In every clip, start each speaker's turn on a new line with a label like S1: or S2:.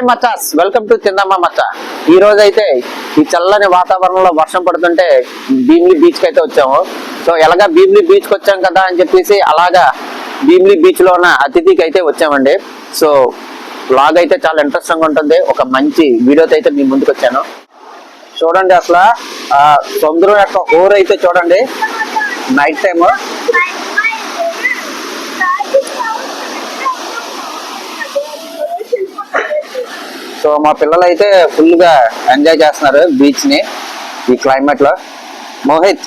S1: మచ్చాస్, welcome to తిందమ్మ మచ్చ. ఈ రోజు అయితే ఈ చల్లని వాతావరణంలో వర్షం పడుతుంటే భీమిలి బీచ్ కి అయితే వచ్చాము. సో ఎలాగా భీమిలి బీచ్ కి వచ్చాం కదా అని చెప్పేసి అలాగా భీమిలి బీచ్ లో ఉన్న అతిథికి అయితే వచ్చామండి. సో బ్లాగ్ అయితే చాలా ఇంట్రెస్టింగ్ గా ఉంటుంది. ఒక మంచి వీడియోతో అయితే మీ ముందుకు వచ్చాను. చూడండి అసలు సముద్రం యొక్క హోర్ అయితే చూడండి నైట్ టైమ్. సో మా పిల్లలు అయితే ఫుల్ గా ఎంజాయ్ చేస్తున్నారు బీచ్ ని ఈ క్లైమేట్ లో. మోహిత్,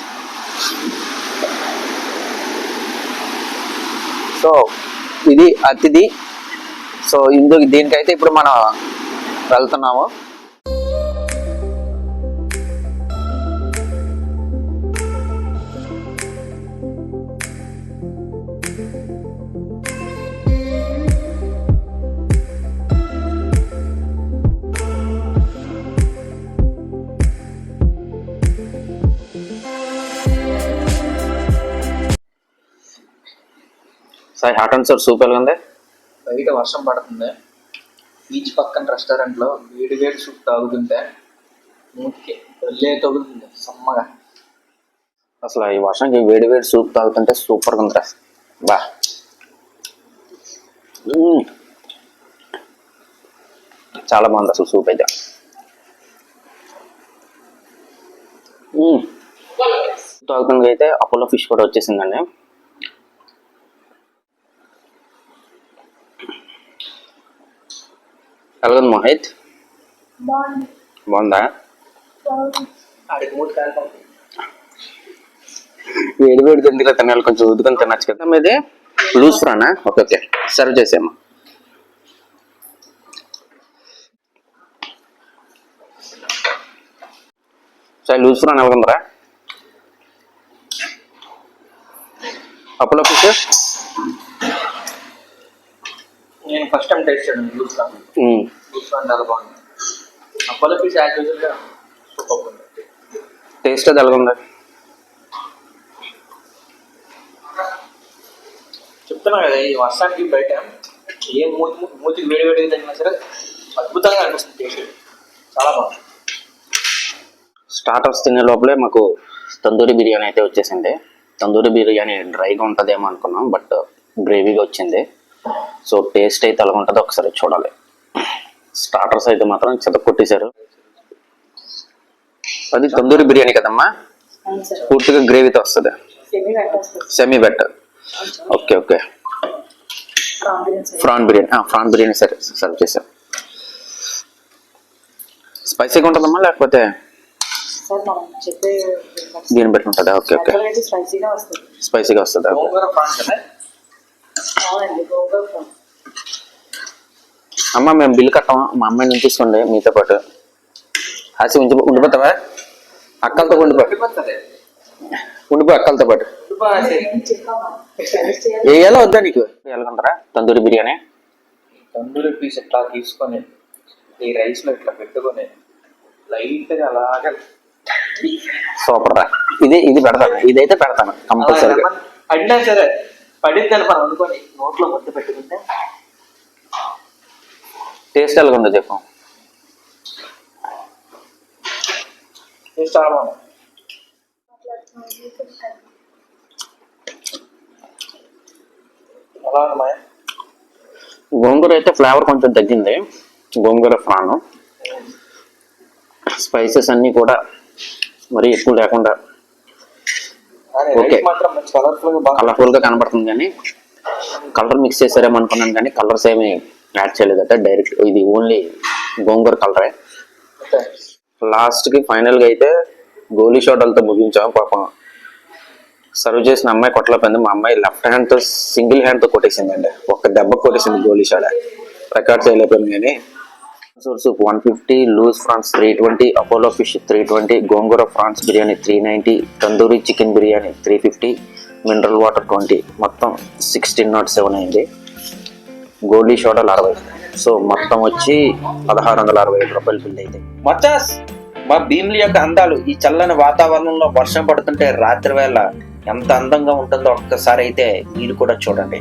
S1: సో ఇది అతిథి. సో దీనికైతే ఇప్పుడు మనం వెళ్తున్నాము. Sir hot and sour soup ఎలాగుంది?
S2: బయట వర్షం పడుతుంది, బీచ్ పక్కన రెస్టారెంట్ లో వేడి వేడి సూప్ తాగుతుంటే మూతికి వెళ్ళే తగులుతుంది సమ్మగా.
S1: అసలు ఈ వర్షంకి వేడి వేడి సూప్ తాగుతుంటే సూపర్ గా ఉందిరా. బా చాలా బాగుంది అసలు సూప్ అయితే. తాగుతుంది అయితే అపోలో ఫిష్ కూడా వచ్చేసిందండి. ఎలాగంది మోహిత్? బాగుందా? వేడి వేడి తిండి తినాలి, కొంచెం ఉదుకొని తినచ్చు కదా. మీది లూజ్ ఫ్రానా? ఓకే ఓకే, సర్వ్ చేసేమ్మా. సరే లూజ్ ఫ్రాన్ ఎలాగుందిరా? అపోలో ఫిష్
S2: నేను ఫస్ట్ టైం టేస్ట్ చేయడం లూజ్ ఫ్రాన్ చాలా బాగుంది. అపోలో ఫిష్ యాజ్ యూజువల్ గా సూపర్ ఉంది.
S1: టేస్ట్ అది ఎలాగుంది?
S2: చెప్తున్నా కదా, ఈ వర్షానికి బయట ఏ మూతికి వేడి వేడిగా తగినా సరే అద్భుతంగా అనిపిస్తుంది. టేస్ట్ చాలా బాగుంది.
S1: స్టార్టర్స్ తినే లోపలే మాకు తందూరి బిర్యానీ అయితే వచ్చేసింది. తందూరి బిర్యానీ డ్రైగా ఉంటుందేమో అనుకున్నాం, బట్ గ్రేవీగా వచ్చింది. సో టేస్ట్ అయితే ఎలా ఉంటుందో ఒకసారి చూడాలి. స్టార్టర్స్ అయితే మాత్రం చెదకొట్టేశారు. అది తందూరి బిర్యానీ కదమ్మా, పూర్తిగా గ్రేవీతో వస్తుంది. Semi better. Okay okay, prawn biryani సరే సర్వ్ చేసాం. స్పైసీగా ఉంటుందమ్మా లేకపోతే దీన్ని బట్టి ఉంటుందా? ఓకే ఓకే, స్పైసీగా వస్తుందా? అమ్మ మేము బిల్లు కట్టాము, మా అమ్మాయిని ఉంచేసుకోండి మీతో పాటు. హాసి ఉండిపోతావా? అక్కలతో ఉండిపో అక్కలతో పాటు. ఎలా వద్దా నీకు? ఎలాగంటారా తందూరి బిర్యానీ?
S2: తందూరి పీస్ ఇట్లా తీసుకొని ఈ రైస్ లో ఇట్లా పెట్టుకొని లైట్ గా అలాగే
S1: సూపర్ రా. ఇది పెడతాను, ఇదైతే పెడతాను కంపల్సరీగా.
S2: పడినా సరే పడిందని మనం అనుకొని నోట్లో ముద్ద పెట్టుకుంటే
S1: టేస్ట్ ఎలాగ ఉందో చెప్పు.
S2: టేస్ట్ చాలా బాగుంది. ఎలా ఉన్నాయా?
S1: గోంగూర అయితే ఫ్లేవర్ కొంచెం తగ్గింది. గోంగూర ఫ్రాను స్పైసెస్ అన్నీ కూడా మరి ఎక్కువ లేకుండా ఓకే, కలర్ఫుల్ గా కనబడుతుంది. కానీ కలర్ మిక్స్ చేసారేమో అనుకున్నాను, కానీ కలర్స్ ఏమి యాడ్ చేయలేదట. డైరెక్ట్ ఇది ఓన్లీ గోంగూర కలరే. లాస్ట్ కి ఫైనల్ గా అయితే గోలీ షాట్లతో ముగించాము. పాపం సర్వ్ చేసిన అమ్మాయి కొట్టలేకపోయింది. మా అమ్మాయి లెఫ్ట్ హ్యాండ్ తో సింగిల్ హ్యాండ్ తో కొట్టేసిందండి. ఒక్క దెబ్బ కొట్టేసింది గోలీ షాట్. రికార్డ్ చేయలేకపోయింది. కానీ soup 150, loose prawns 320, Apollo fish 320, gongura prawns biryani 390, tandoori chicken biryani 350, mineral water 20, మొత్తం 1607 అయింది. గోలీ షోడల్ 60. సో మొత్తం వచ్చి 1665 రూపాయలు బిల్ అయితే.
S2: మచాస్, మా భీమిలి యొక్క అందాలు ఈ చల్లని వాతావరణంలో వర్షం పడుతుంటే రాత్రి వేళ ఎంత అందంగా ఉంటుందో ఒక్కసారి అయితే మీరు కూడా చూడండి.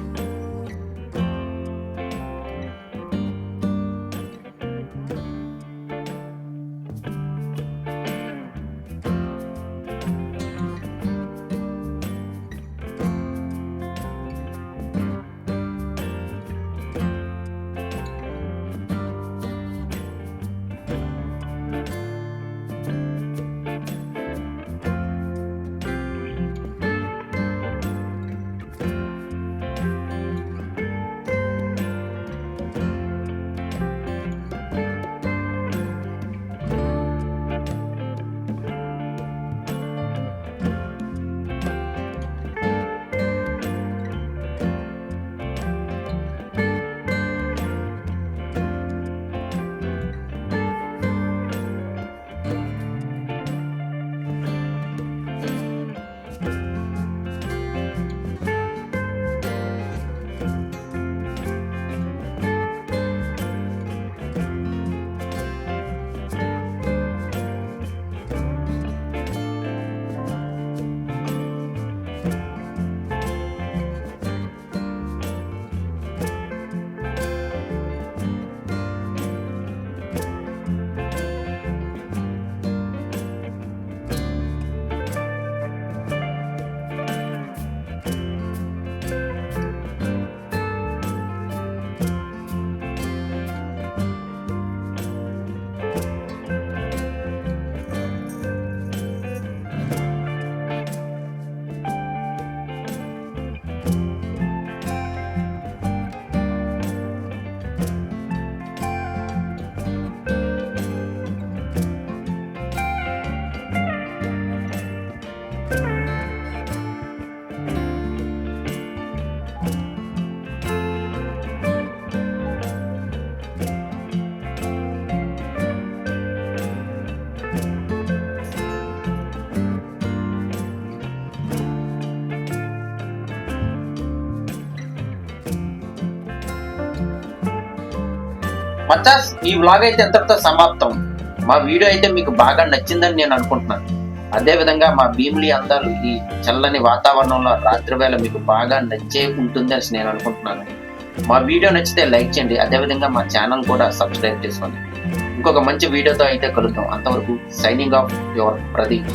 S1: మచ్చాస్, ఈ వ్లాగ్ అయితే ఎంతటితో సమాప్తం. మా వీడియో అయితే మీకు బాగా నచ్చిందని నేను అనుకుంటున్నాను. అదే విధంగా మా భీమిలి అందరూ ఈ చల్లని వాతావరణంలో రాత్రి వేళ మీకు బాగా నచ్చే ఉంటుంది అని నేను అనుకుంటున్నాను. మా వీడియో నచ్చితే లైక్ చేయండి, అదేవిధంగా మా ఛానల్ కూడా సబ్స్క్రైబ్ చేసుకోండి. ఇంకొక మంచి వీడియోతో అయితే కలుద్దాం. అంతవరకు సైనింగ్ ఆఫ్ యువర్ ప్రదీప్.